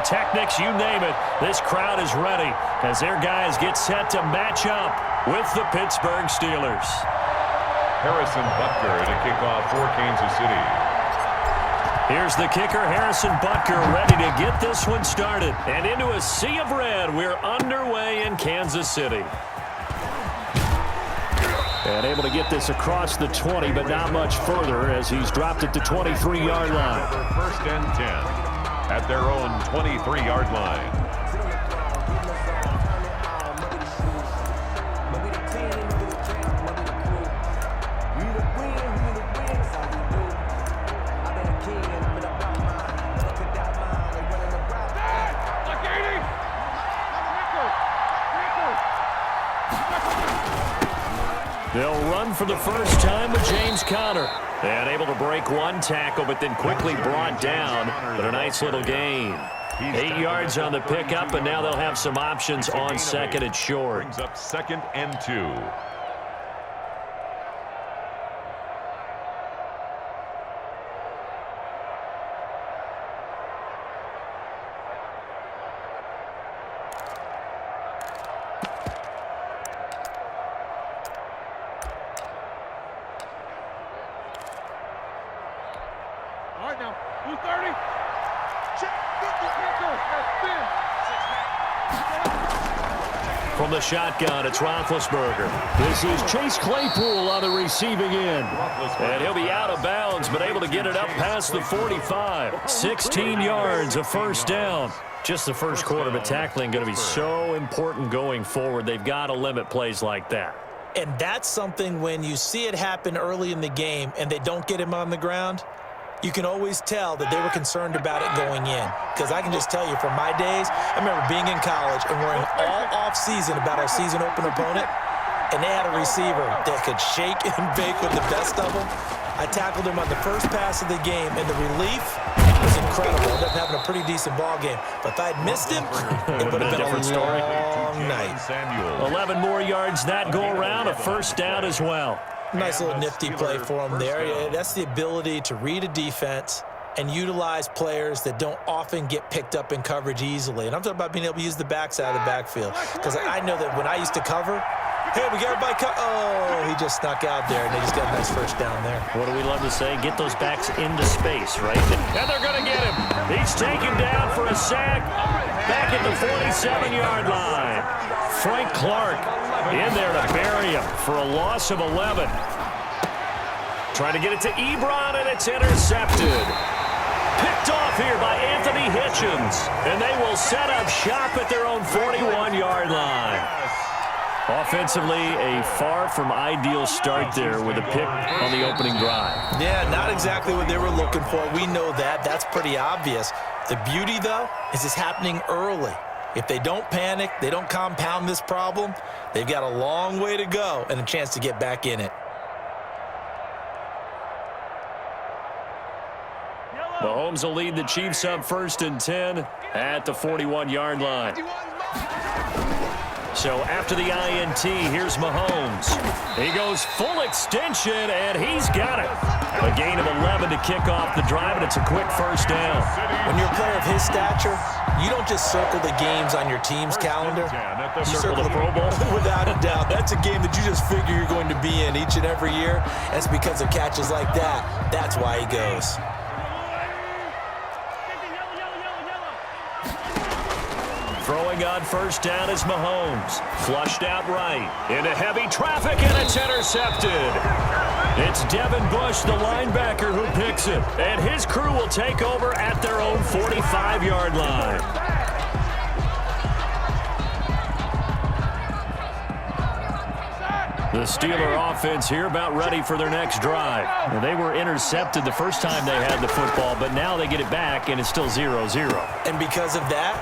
pyrotechnics, you name it. This crowd is ready as their guys get set to match up with the Pittsburgh Steelers. Harrison Butker to kick off for Kansas City. Here's the kicker, Harrison Butker, ready to get this one started. And into a sea of red, we're underway in Kansas City. And able to get this across the 20, but not much further as he's dropped it to 23-yard line. First and 10 at their own 23-yard line. They'll run for the first time with James Conner. And able to break one tackle, but then quickly brought down. But a nice little gain. 8 yards on the pickup, and now they'll have some options on second and short. Brings up 2nd and 2. From the shotgun, it's Roethlisberger. This is Chase Claypool on the receiving end. And he'll be out of bounds, but able to get it up past the 45. 16 yards, a first down. Just the first quarter, but tackling going to be so important going forward. They've got to limit plays like that. And that's something when you see it happen early in the game and they don't get him on the ground, you can always tell that they were concerned about it going in. Because I can just tell you from my days, I remember being in college and worrying all off-season about our season opener opponent, and they had a receiver that could shake and bake with the best of them. I tackled him on the first pass of the game, and the relief was incredible. I ended up having a pretty decent ball game. But if I'd missed him, it would have been a different story. Long night. 11 more yards that go around, a first down as well. Nice little nifty play for him there. Yeah, that's the ability to read a defense and utilize players that don't often get picked up in coverage easily. And I'm talking about being able to use the backside of the backfield. Because I know that when I used to cover, hey, we got everybody oh, he just snuck out there, and they just got a nice first down there. What do we love to say? Get those backs into space, right? And they're going to get him. He's taken down for a sack back at the 47-yard line. Frank Clark in there to bury him for a loss of 11. Trying to get it to Ebron, and it's intercepted. Picked off here by Anthony Hitchens. And they will set up shop at their own 41-yard line. Offensively, a far from ideal start there with a pick on the opening drive. Yeah, not exactly what they were looking for. We know that. That's pretty obvious. The beauty, though, is it's happening early. If they don't panic, they don't compound this problem, they've got a long way to go and a chance to get back in it. Mahomes will lead the Chiefs up 1st and 10 at the 41-yard line. So after the INT, here's Mahomes. He goes full extension, and he's got it. A gain of 11 to kick off the drive, and it's a quick first down. When you're a player of his stature, you don't just circle the games on your team's calendar. You circle the Pro Bowl. Without a doubt. That's a game that you just figure you're going to be in each and every year. That's because of catches like that. That's why he goes. Throwing on first down is Mahomes. Flushed out right. Into heavy traffic, and it's intercepted. It's Devin Bush, the linebacker, who picks it. And his crew will take over at their own 45-yard line. The Steeler offense here about ready for their next drive. And they were intercepted the first time they had the football, but now they get it back, and it's still 0-0. And because of that,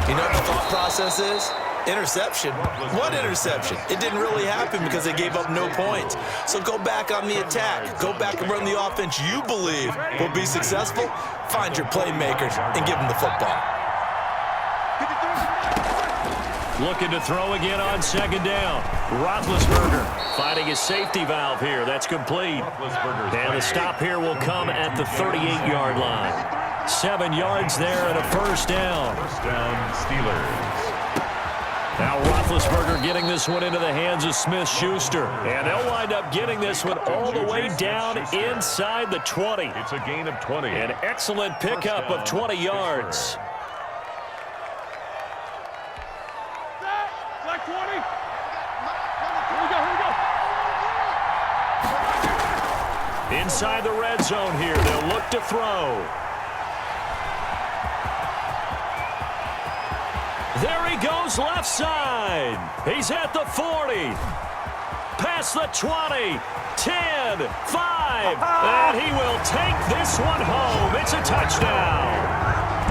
you know what the thought process is? Interception. What interception? It didn't really happen because they gave up no points. So go back on the attack. Go back and run the offense you believe will be successful. Find your playmakers and give them the football. Looking to throw again on second down. Roethlisberger finding his safety valve here. That's complete. And the stop here will come at the 38-yard line. 7 yards there and a first down. First down, Steelers. Now Roethlisberger getting this one into the hands of Smith-Schuster. And they'll wind up getting this one all the way down inside the 20. It's a gain of 20. An excellent pickup of 20 yards. Inside the red zone here, they'll look to throw. There he goes left side. He's at the 40. Past the 20. 10, 5. And he will take this one home. It's a touchdown.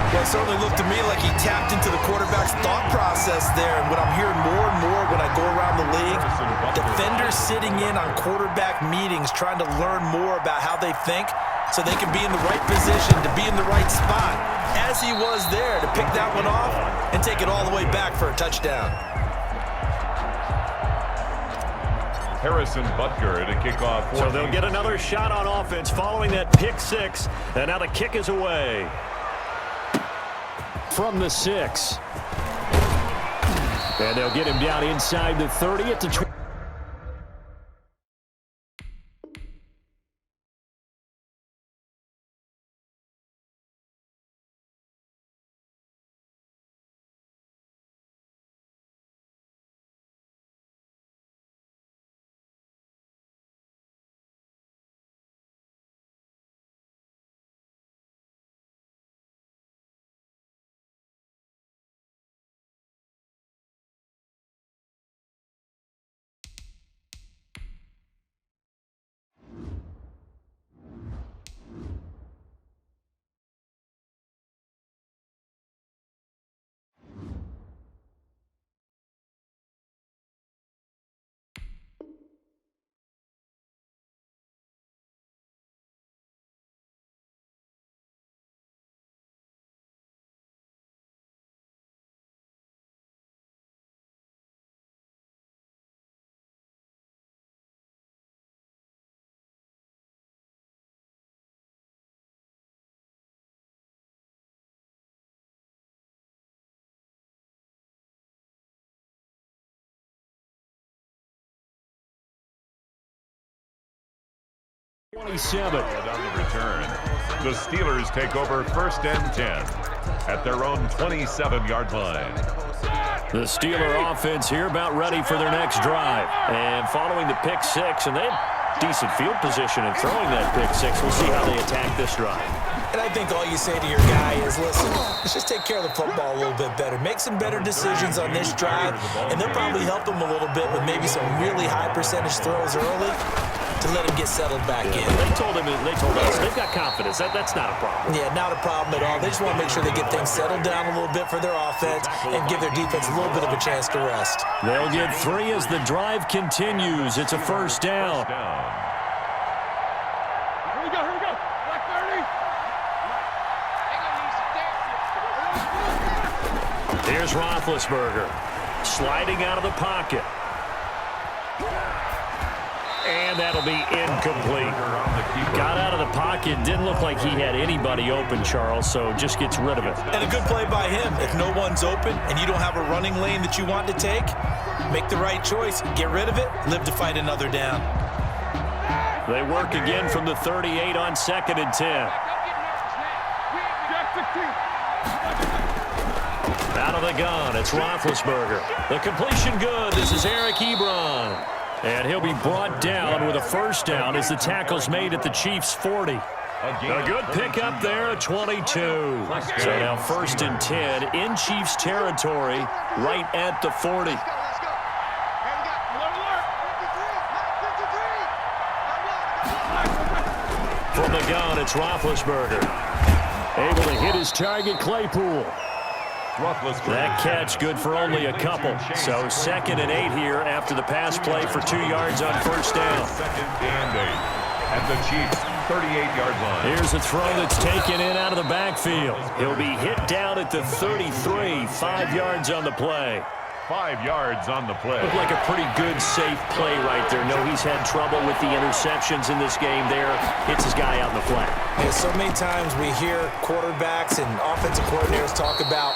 Well, it certainly looked to me like he tapped into the quarterback's thought process there. And what I'm hearing more and more when I go around the league, defenders sitting in on quarterback meetings trying to learn more about how they think so they can be in the right position to be in the right spot, as he was there to pick that one off and take it all the way back for a touchdown. Harrison Butker to kick off. So they'll get another shot on offense following that pick six. And now the kick is away. From the 6. And they'll get him down inside the 30 at the 20. On the return, the Steelers take over first and 10 at their own 27-yard line. The Steeler offense here about ready for their next drive. And following the pick six, and they have decent field position in throwing that pick six. We'll see how they attack this drive. And I think all you say to your guy is, listen, let's just take care of the football a little bit better. Make some better decisions on this drive, and they'll probably help him a little bit with maybe some really high percentage throws early to let him get settled back in. They told us they've got confidence. That's not a problem. Yeah, not a problem at all. They just want to make sure they get things settled down a little bit for their offense and give their defense a little bit of a chance to rest. They'll get 3 as the drive continues. It's a first down. Here we go. Black 30. Here's Roethlisberger sliding out of the pocket. And that'll be incomplete. Got out of the pocket. Didn't look like he had anybody open, Charles, so just gets rid of it. And a good play by him. If no one's open and you don't have a running lane that you want to take, make the right choice. Get rid of it. Live to fight another down. They work again from the 38 on 2nd and 10. Out of the gun, it's Roethlisberger. The completion good. This is Eric Ebron. And he'll be brought down with a first down as the tackle's made at the Chiefs' 40. A good pickup there at 22. So now 1st and 10 in Chiefs territory right at the 40. From the gun, it's Roethlisberger. Able to hit his target, Claypool. That catch good for only a couple. So 2nd and 8 here after the pass play for 2 yards on first down. 2nd and 8 at the Chiefs' 38-yard line. Here's a throw that's taken in out of the backfield. He'll be hit down at the 33, 5 yards on the play. 5 yards on the play. Looked like a pretty good, safe play right there. No, he's had trouble with the interceptions in this game there. Hits his guy out in the flat. Yeah, so many times we hear quarterbacks and offensive coordinators talk about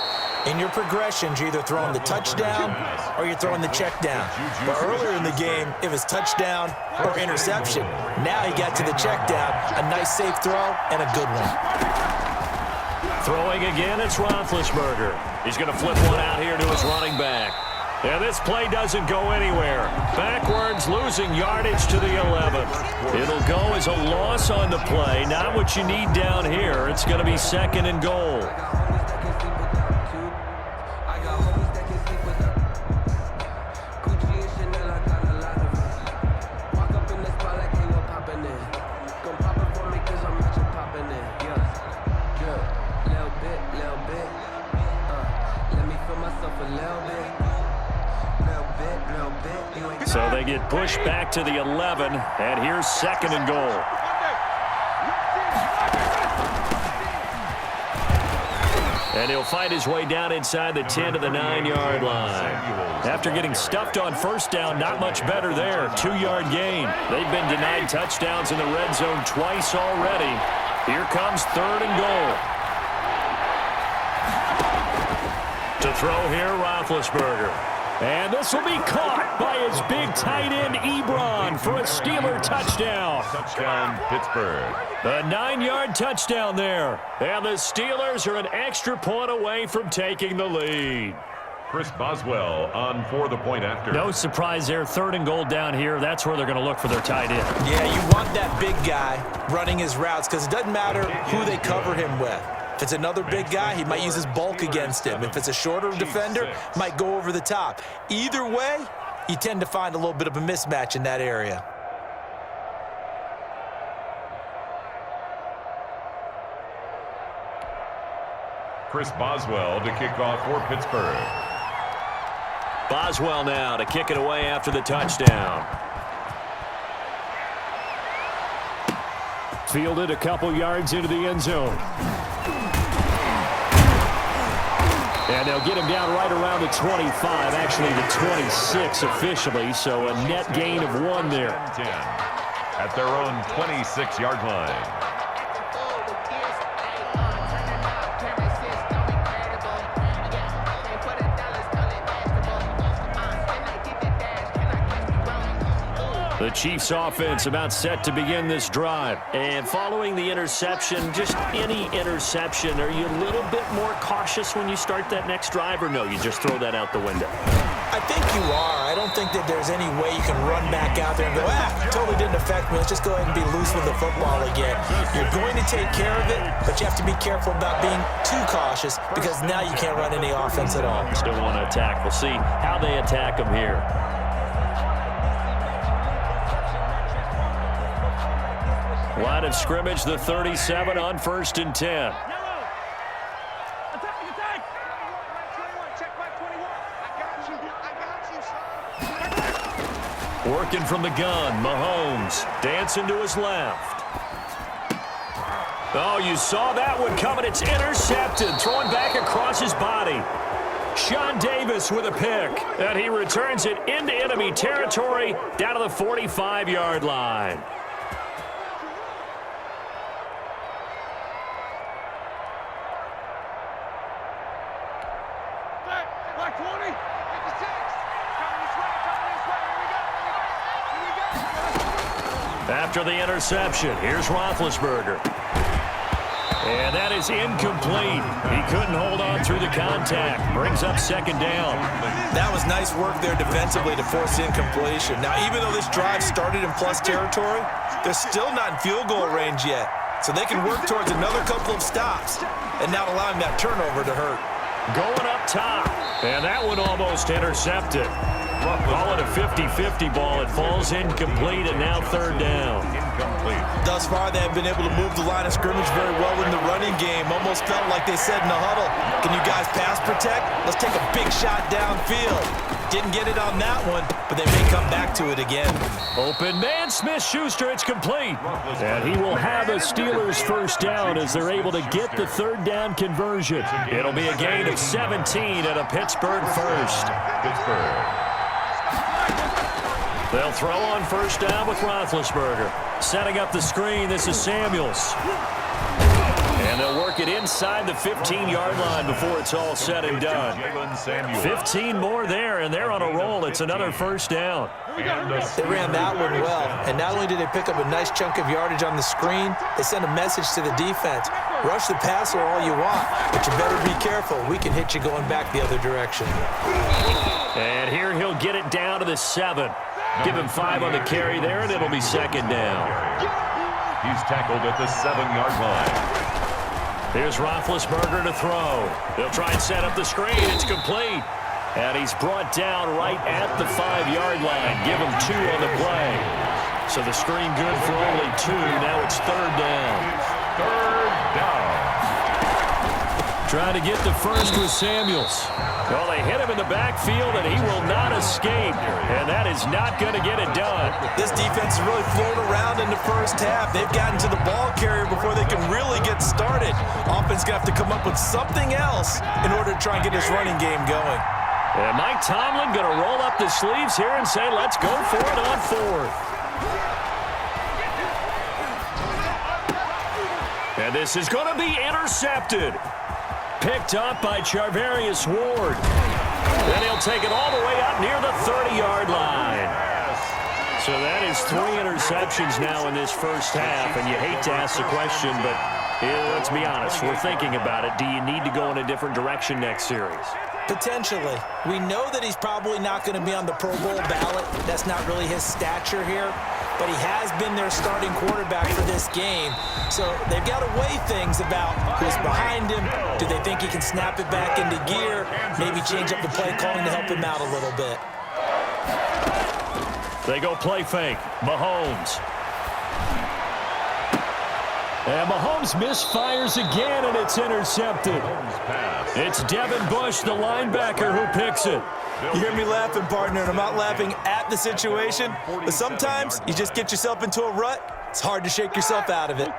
in your progressions, you're either throwing the touchdown or you're throwing the check down. But earlier in the game, it was touchdown or interception. Now he got to the check down, a nice safe throw, and a good one. Throwing again, it's Roethlisberger. He's going to flip one out here to his running back. And this play doesn't go anywhere. Backwards, losing yardage to the 11. It'll go as a loss on the play. Not what you need down here. It's going to be 2nd and goal. So they get pushed back to the 11, and here's 2nd and goal. And he'll fight his way down inside the 10 to the 9-yard line. After getting stuffed on first down, not much better there. 2-yard gain. They've been denied touchdowns in the red zone twice already. Here comes 3rd and goal. To throw here, Roethlisberger. And this will be caught by his big tight end, Ebron, for a Steeler touchdown. Touchdown, Pittsburgh. A 9-yard touchdown there. And the Steelers are an extra point away from taking the lead. Chris Boswell on for the point after. No surprise there. 3rd and goal down here. That's where they're going to look for their tight end. Yeah, you want that big guy running his routes because it doesn't matter who they cover him with. If it's another big guy, he might use his bulk against him. If it's a shorter defender, might go over the top. Either way, you tend to find a little bit of a mismatch in that area. Chris Boswell to kick off for Pittsburgh. Boswell now to kick it away after the touchdown. Fielded a couple yards into the end zone. And they'll get him down right around the 25, actually the 26 officially, so a net gain of 1 there. 10 at their own 26-yard line. The Chiefs offense about set to begin this drive. And following the interception, just any interception, are you a little bit more cautious when you start that next drive, or no, you just throw that out the window? I think you are. I don't think that there's any way you can run back out there and go, totally didn't affect me. Let's just go ahead and be loose with the football again. You're going to take care of it, but you have to be careful about being too cautious because now you can't run any offense at all. Still want to attack. We'll see how they attack them here. Line of scrimmage, the 37 on 1st and 10. Working from the gun, Mahomes dancing to his left. Oh, you saw that one coming. It's intercepted, throwing back across his body. Sean Davis with a pick, and he returns it into enemy territory down to the 45-yard line. After the interception, here's Roethlisberger. And that is incomplete. He couldn't hold on through the contact. Brings up 2nd down. That was nice work there defensively to force incompletion. Now, even though this drive started in plus territory, they're still not in field goal range yet. So they can work towards another couple of stops and not allowing that turnover to hurt. Going up top. And that one almost intercepted. Call it a 50-50 ball. It falls incomplete, and now 3rd down. Incomplete. Thus far, they have been able to move the line of scrimmage very well in the running game. Almost felt like they said in the huddle, can you guys pass protect? Let's take a big shot downfield. Didn't get it on that one, but they may come back to it again. Open man, Smith-Schuster, it's complete. And he will have a Steelers first down as they're able to get the third down conversion. It'll be a gain of 17 and a Pittsburgh first. They'll throw on first down with Roethlisberger. Setting up the screen, this is Samuels. And they'll work it inside the 15-yard line before it's all said and done. 15 more there, and they're on a roll. It's another first down. They ran that one well, and not only did they pick up a nice chunk of yardage on the screen, they sent a message to the defense. Rush the passer all you want, but you better be careful. We can hit you going back the other direction. And here he'll get it down to the 7. Give him 5 on the carry there, and it'll be second down. He's tackled at the 7-yard line. Here's Roethlisberger to throw. They'll try and set up the screen. It's complete. And he's brought down right at the 5-yard line. Give him 2 on the play. So the screen good for only 2. Now it's third down. Third down. Trying to get the first with Samuels. Well, they hit him in the backfield, and he will not escape. And that is not going to get it done. This defense has really flown around in the first half. They've gotten to the ball carrier before they can really get started. Offense going to have to come up with something else in order to try and get this running game going. And Mike Tomlin going to roll up the sleeves here and say, let's go for it on fourth. And this is going to be intercepted. Picked up by Charvarius Ward. Then he'll take it all the way up near the 30-yard line. So that is 3 interceptions now in this first half, and you hate to ask the question, but let's be honest, we're thinking about it. Do you need to go in a different direction next series? Potentially. We know that he's probably not going to be on the Pro Bowl ballot. That's not really his stature here. But he has been their starting quarterback for this game. So they've got to weigh things about who's behind him. Do they think he can snap it back into gear? Maybe change up the play calling to help him out a little bit. They go play fake. Mahomes. And Mahomes misfires again, and it's intercepted. It's Devin Bush, the linebacker, who picks it. You hear me laughing, partner, and I'm not laughing at the situation, but sometimes you just get yourself into a rut. It's hard to shake yourself out of it.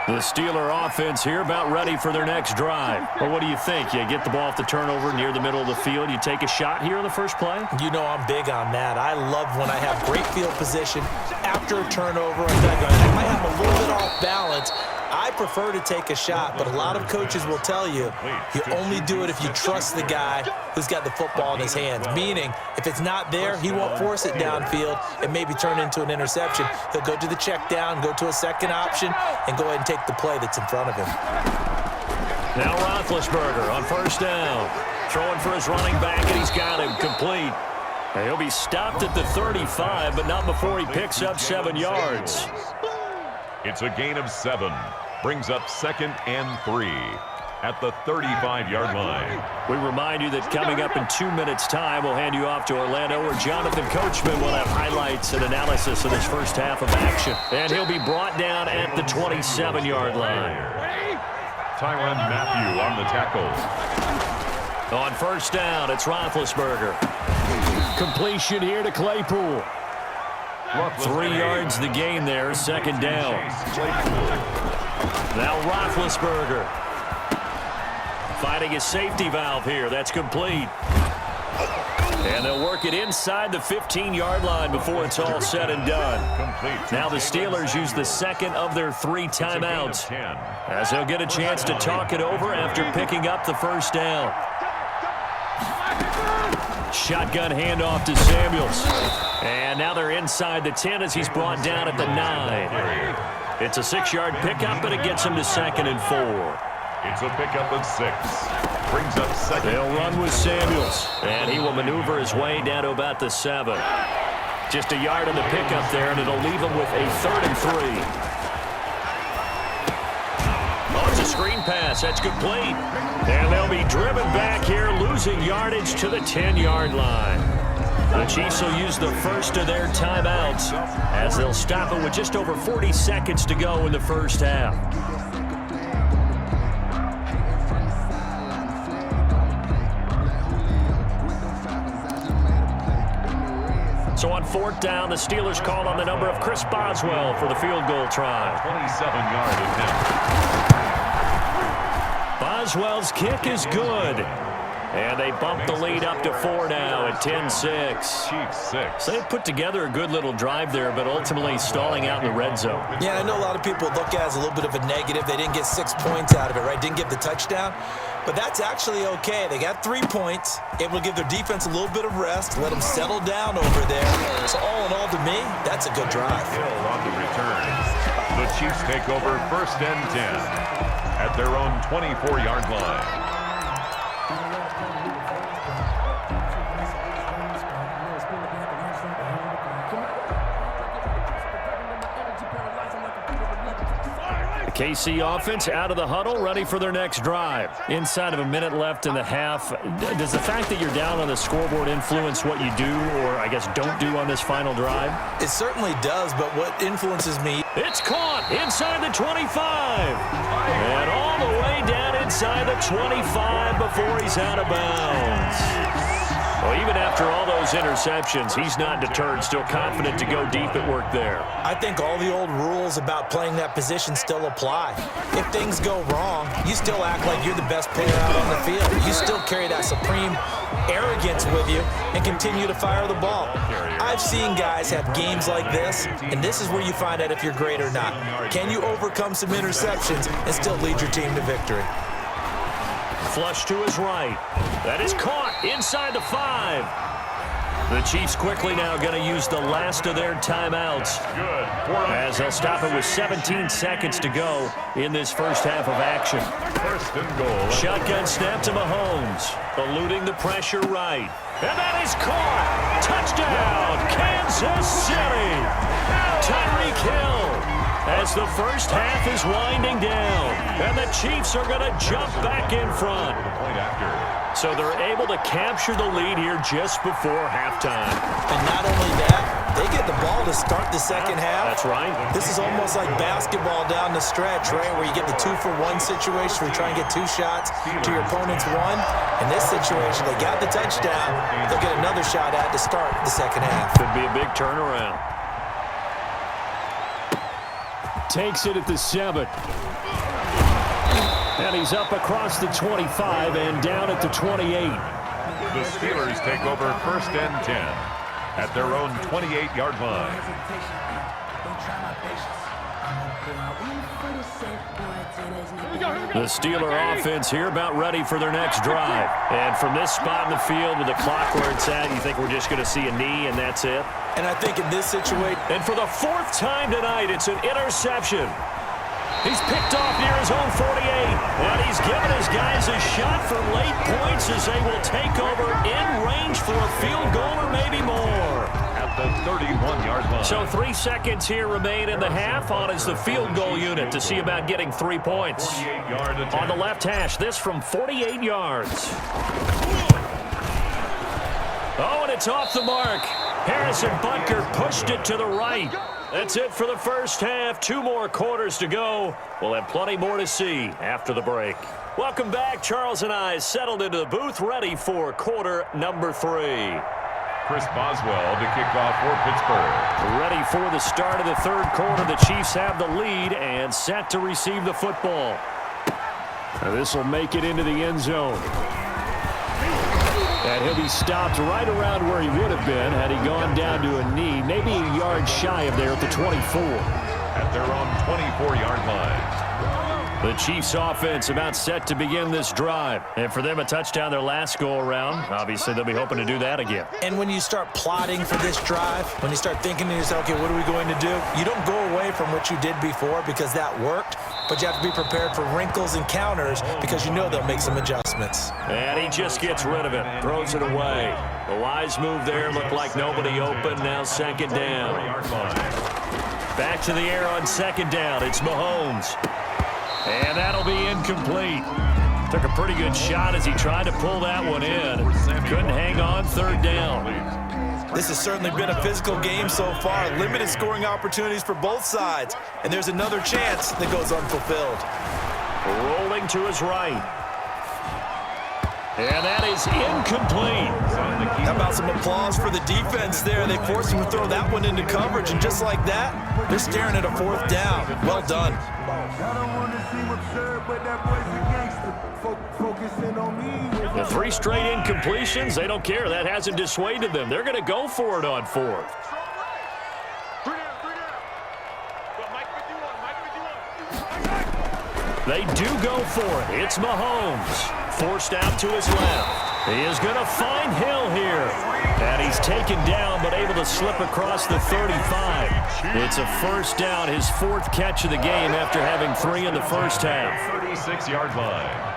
The Steeler offense here about ready for their next drive. Well, what do you think? You get the ball off the turnover near the middle of the field. You take a shot here in the first play? You know I'm big on that. I love when I have great field position after a turnover. I might have a little bit off balance. I prefer to take a shot, but a lot of coaches will tell you, you only do it if you trust the guy who's got the football in his hands. Meaning, if it's not there, he won't force it downfield and maybe turn into an interception. He'll go to the check down, go to a second option, and go ahead and take the play that's in front of him. Now Roethlisberger on first down. Throwing for his running back, and he's got him complete. And he'll be stopped at the 35, but not before he picks up 7 yards. It's a gain of 7. Brings up 2nd and 3 at the 35-yard line. We remind you that coming up in 2 minutes' time, we'll hand you off to Orlando, where Jonathan Coachman will have highlights and analysis of this first half of action. And he'll be brought down at the 27-yard line. Tyrann Mathieu on the tackle. On first down, it's Roethlisberger. Completion here to Claypool. 3 yards the gain there, second down. Now Roethlisberger. Finding his safety valve here. That's complete. And they'll work it inside the 15-yard line before it's all said and done. Now the Steelers use the second of their 3 timeouts, as they'll get a chance to talk it over after picking up the first down. Shotgun handoff to Samuels. And now they're inside the 10 as he's brought down at the 9. It's a 6-yard pickup, and it gets him to 2nd and 4. It's a pickup of 6. Brings up 2nd. They'll run with Samuels, and he will maneuver his way down to about the 7. Just a yard on the pickup there, and it'll leave him with a 3rd and 3. Oh, it's a screen pass. That's complete. And they'll be driven back here, losing yardage to the 10-yard line. The Chiefs will use the first of their timeouts as they'll stop it with just over 40 seconds to go in the first half. So on 4th down, the Steelers called on the number of Chris Boswell for the field goal try. 27-yard attempt. Boswell's kick is good. And they bump the lead up to 4 now at 10-6. Chiefs 6. So they put together a good little drive there, but ultimately stalling out in the red zone. Yeah, I know a lot of people look at it as a little bit of a negative. They didn't get 6 points out of it, right? Didn't get the touchdown. But that's actually okay. They got 3 points. Able to give their defense a little bit of rest, let them settle down over there. So all in all, to me, that's a good drive. Hill on the return. The Chiefs take over 1st and 10 at their own 24-yard line. KC offense out of the huddle, ready for their next drive. Inside of a minute left in the half, does the fact that you're down on the scoreboard influence what you do, or I guess don't do on this final drive? It certainly does, but what influences me... It's caught inside the 25. And all the way down inside the 25 before he's out of bounds. Well, even after all those interceptions, he's not deterred, still confident to go deep at work there. I think all the old rules about playing that position still apply. If things go wrong, you still act like you're the best player out on the field. You still carry that supreme arrogance with you and continue to fire the ball. I've seen guys have games like this, and this is where you find out if you're great or not. Can you overcome some interceptions and still lead your team to victory? Flush to his right. That is caught inside the 5. The Chiefs quickly now going to use the last of their timeouts as they'll stop it with 17 seconds to go in this first half of action. 1st and goal. Shotgun snap to Mahomes, eluding the pressure right. And that is caught. Touchdown, Kansas City. Tyreek Hill as the first half is winding down. And the Chiefs are going to jump back in front. So they're able to capture the lead here just before halftime. And not only that, they get the ball to start the second half. That's right. This is almost like basketball down the stretch, right, where you get the 2-for-1 situation where you try and get 2 shots to your opponent's 1. In this situation, they got the touchdown. They'll get another shot at to start the second half. Could be a big turnaround. Takes it at the 7. And he's up across the 25 and down at the 28. The Steelers take over 1st and 10 at their own 28-yard line. The Steeler offense here about ready for their next drive. And from this spot in the field with the clock where it's at, you think we're just going to see a knee and that's it? And I think in this situation... And for the 4th time tonight, it's an interception. He's picked off near his own 48. And he's given his guys a shot for late points as they will take over in range for a field goal or maybe more. At the 31-yard line. So 3 seconds here remain in the half. On is the field goal unit to see about getting 3 points. On the left hash, this from 48 yards. Oh, and it's off the mark. Harrison Butker pushed it to the right. That's it for the first half. 2 more quarters to go. We'll have plenty more to see after the break. Welcome back. Charles and I settled into the booth, ready for quarter number 3. Chris Boswell to kick off for Pittsburgh. Ready for the start of the 3rd quarter. The Chiefs have the lead and set to receive the football. This will make it into the end zone. And he'll be stopped right around where he would have been had he gone down to a knee, maybe a yard shy of there at the 24. At their own 24-yard line. The Chiefs offense about set to begin this drive. And for them, a touchdown their last go-around. Obviously, they'll be hoping to do that again. And when you start plotting for this drive, when you start thinking to yourself, okay, what are we going to do? You don't go away from what you did before because that worked, but you have to be prepared for wrinkles and counters because you know they'll make some adjustments. And he just gets rid of it, throws it away. The wise move there, looked like nobody open. Now 2nd down. Back to the air on 2nd down. It's Mahomes. And that'll be incomplete. Took a pretty good shot as he tried to pull that one in. Couldn't hang on 3rd down. This has certainly been a physical game so far. Limited scoring opportunities for both sides. And there's another chance that goes unfulfilled. Rolling to his right. And that is incomplete. How about some applause for the defense there? They forced him to throw that one into coverage, and just like that, they're staring at a 4th down. Well done. The 3 straight incompletions, they don't care. That hasn't dissuaded them. They're going to go for it on 4th. They do go for it. It's Mahomes. Forced out to his left. He is going to find Hill here. And he's taken down, but able to slip across the 35. It's a 1st down, his 4th catch of the game after having 3 in the first half. 36-yard line.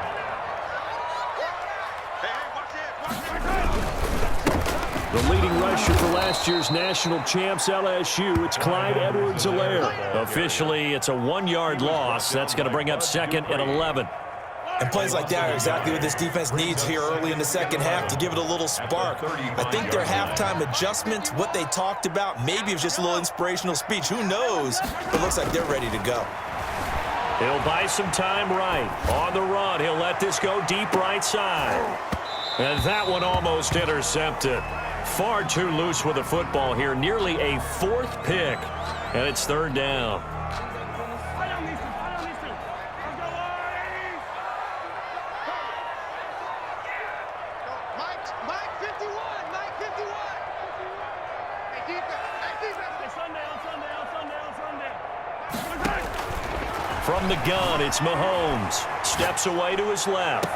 The leading rusher for last year's national champs, LSU, it's Clyde Edwards-Helaire. Officially, it's a 1-yard loss. That's going to bring up 2nd and 11. And plays like that are exactly what this defense needs here early in the second half to give it a little spark. I think their halftime adjustments, what they talked about, maybe it was just a little inspirational speech. Who knows? But it looks like they're ready to go. He'll buy some time right. On the run, he'll let this go deep right side. And that one almost intercepted. Far too loose with the football here. Nearly a 4th pick. And it's 3rd down. From the gun, it's Mahomes. Steps away to his left.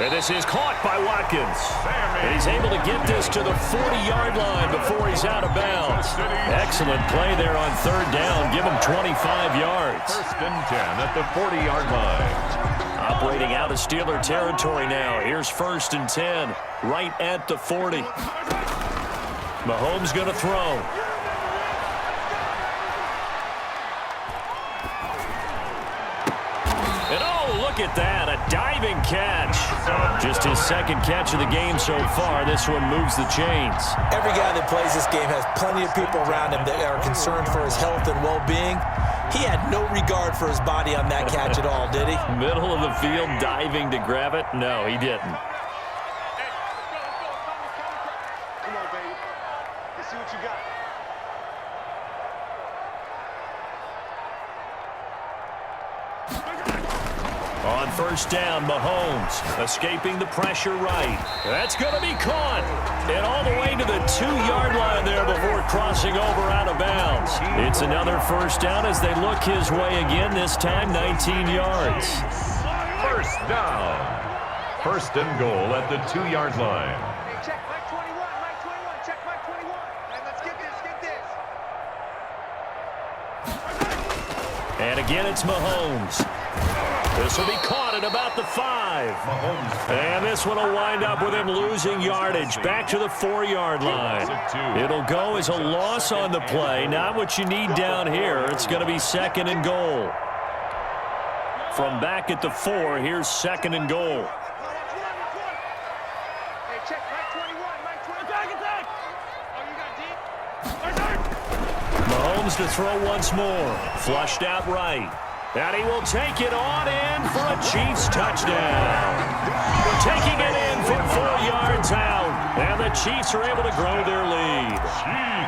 And this is caught by Watkins. And he's able to get this to the 40-yard line before he's out of bounds. Excellent play there on 3rd down. Give him 25 yards. 1st and 10 at the 40-yard line. Operating out of Steeler territory now. Here's 1st and 10, right at the 40. Mahomes going to throw. And oh, look at that, a diving catch. Just his 2nd catch of the game so far. This one moves the chains. Every guy that plays this game has plenty of people around him that are concerned for his health and well-being. He had no regard for his body on that catch at all, did he? Middle of the field, diving to grab it. No, he didn't. Come on, baby. Let's see what you got. On 1st down, Mahomes escaping the pressure right. That's going to be caught. And all the way to the 2-yard line there before crossing over out of bounds. It's another 1st down as they look his way again, this time 19 yards. 1st down. 1st and goal at the 2-yard line. Hey, check Mike 21, Mike 21, check Mike 21. And let's get this, get this. And again, it's Mahomes. This will be caught at about the 5. And this one will wind up with him losing yardage back to the 4-yard line. It'll go as a loss on the play. Not what you need down here. It's going to be 2nd and goal. From back at the 4, here's 2nd and goal. Hey, check Mike 21, Mike 21. Attack! Oh, you got deep? Mahomes to throw once more. Flushed out right. And he will take it on in for a Chiefs touchdown. Taking it in from 4 yards out. And the Chiefs are able to grow their lead.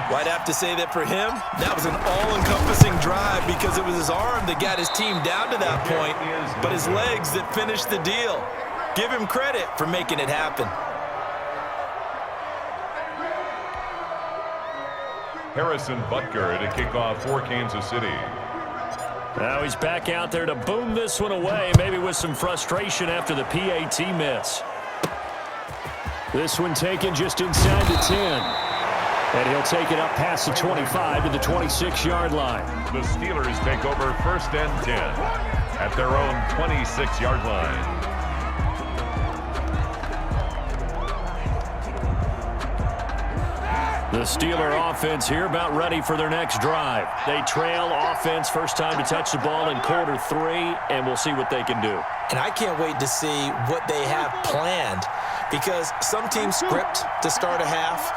Well, I'd have to say that for him, that was an all-encompassing drive because it was his arm that got his team down to that point, but his legs that finished the deal. Give him credit for making it happen. Harrison Butker to kick off for Kansas City. Now he's back out there to boom this one away, maybe with some frustration after the PAT miss. This one taken just inside the 10. And he'll take it up past the 25 to the 26-yard line. The Steelers take over 1st and 10 at their own 26-yard line. The Steeler offense here about ready for their next drive. They trail offense, first time to touch the ball in quarter 3, and we'll see what they can do. And I can't wait to see what they have planned because some teams script to start a half.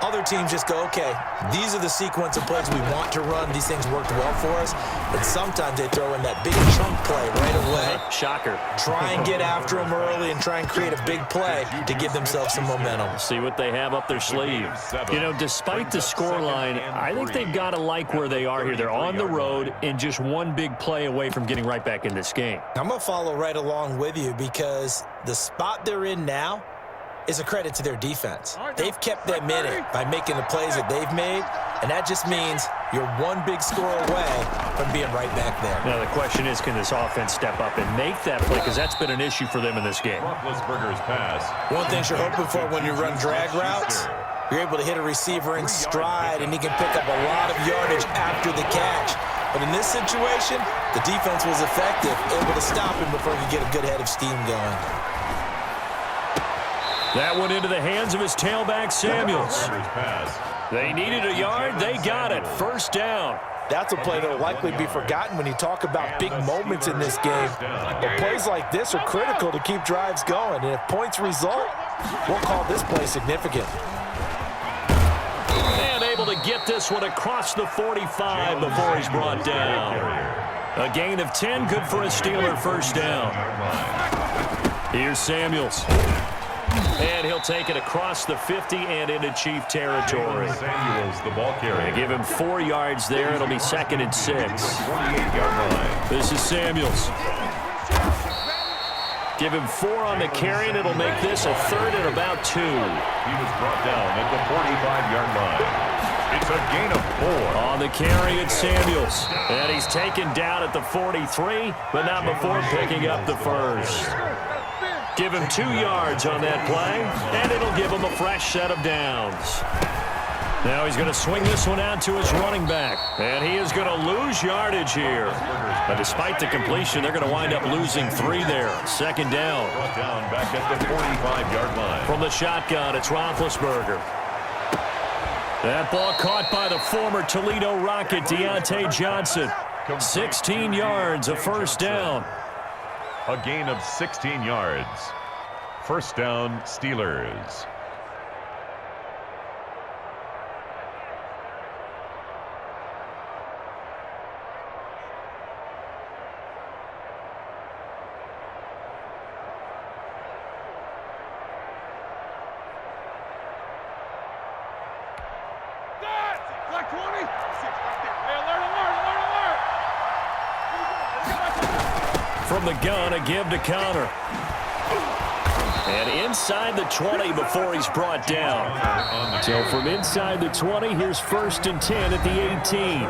Other teams just go, okay, these are the sequence of plays we want to run. These things worked well for us. But sometimes they throw in that big chunk play right away. Shocker. Try and get after them early and try and create a big play to give themselves some momentum. See what they have up their sleeve. You know, despite the scoreline, I think they've got to like where they are here. They're on the road and just one big play away from getting right back in this game. I'm going to follow right along with you because the spot they're in now is a credit to their defense. They've kept them in it by making the plays that they've made, and that just means you're one big score away from being right back there. Now, the question is, can this offense step up and make that play? Because that's been an issue for them in this game. Roethlisberger's pass. One thing you're hoping for when you run drag routes, you're able to hit a receiver in stride, and he can pick up a lot of yardage after the catch. But in this situation, the defense was effective, able to stop him before he could get a good head of steam going. That went into the hands of his tailback, Samuels. They needed a yard. They got it. First down. That's a play that will likely be forgotten when you talk about big moments in this game. But plays like this are critical to keep drives going. And if points result, we'll call this play significant. And able to get this one across the 45 before he's brought down. A gain of 10, good for a Steeler first down. Here's Samuels. And he'll take it across the 50 and into Chief territory. Samuels, the ball carrier. Give him 4 yards there. It'll be 2nd and 6. 28-yard line. This is Samuels. Give him 4 on the carry, and it'll make this a 3rd and about 2. He was brought down at the 45-yard line. It's a gain of 4. On the carry, it's Samuels. And he's taken down at the 43, but not before picking up the first. Give him 2 yards on that play, and it'll give him a fresh set of downs. Now he's going to swing this one out to his running back, and he is going to lose yardage here. But despite the completion, they're going to wind up losing 3 there. 2nd down. Down back at the 45-yard line. From the shotgun, it's Roethlisberger. That ball caught by the former Toledo Rocket, Deontay Johnson. 16 yards, a first down. A gain of 16 yards. First down, Steelers. Like 20. Hey, alert, alert, alert, alert. From the gun, a give to Connor. And inside the 20 before he's brought down. So from inside the 20, here's 1st and 10 at the 18.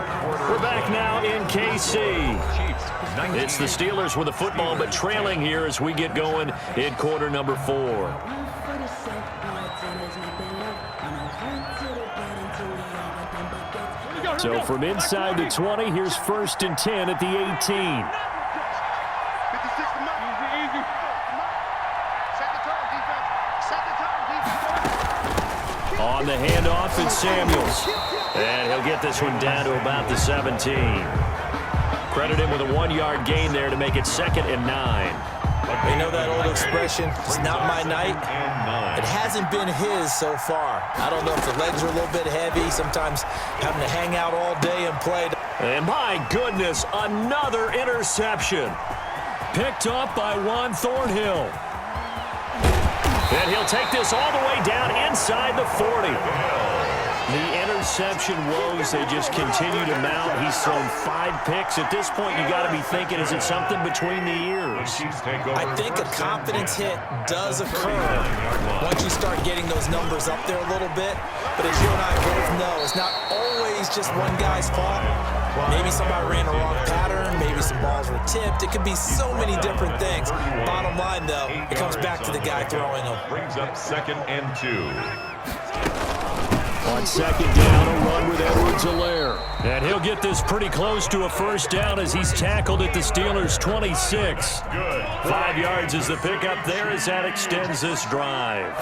We're back now in KC. It's the Steelers with the football, but trailing here as we get going in quarter number 4. So from inside the 20, here's 1st and 10 at the 18. On the handoff, it's Samuels. And he'll get this one down to about the 17. Credit him with a 1-yard gain there to make it 2nd and 9. You know that old expression, it's not my night? It hasn't been his so far. I don't know if the legs are a little bit heavy, sometimes having to hang out all day and play. And my goodness, another interception. Picked up by Juan Thornhill. And he'll take this all the way down inside the 40. The interception woes, they just continue to mount. He's thrown 5 picks. At this point, you got to be thinking, is it something between the ears? I think a confidence hit does occur once you start getting those numbers up there a little bit. But as you and I both know, it's not always just one guy's fault. Maybe somebody ran a wrong pattern. Maybe some balls were tipped. It could be so many different things. Bottom line, though, it comes back to the guy throwing them. Brings up 2nd and 2. On 2nd down, a run with Edwards-Helaire. And he'll get this pretty close to a first down as he's tackled at the Steelers' 26. 5 yards is the pickup there as that extends this drive.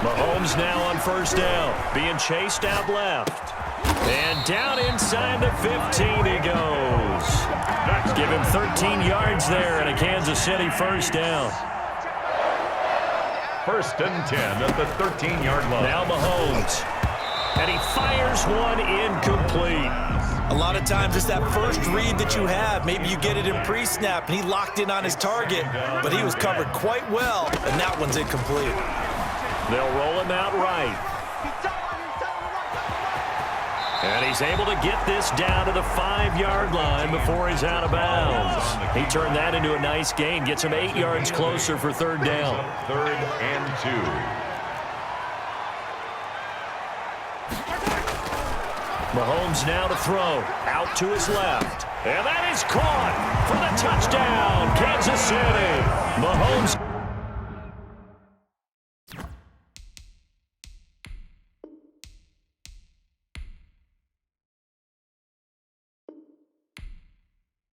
Mahomes now on 1st down, being chased out left. And down inside the 15 he goes. Give him 13 yards there and a Kansas City first down. first and 10 at the 13-yard line. Now Mahomes. And he fires one incomplete. A lot of times it's that first read that you have. Maybe you get it in pre-snap, and he locked in on his target, but he was covered quite well, and that one's incomplete. They'll roll him out right. And he's able to get this down to the 5-yard line before he's out of bounds. He turned that into a nice gain, gets him 8 yards closer for third down. 3rd and 2. Mahomes now to throw. Out to his left. And that is caught for the touchdown, Kansas City. Mahomes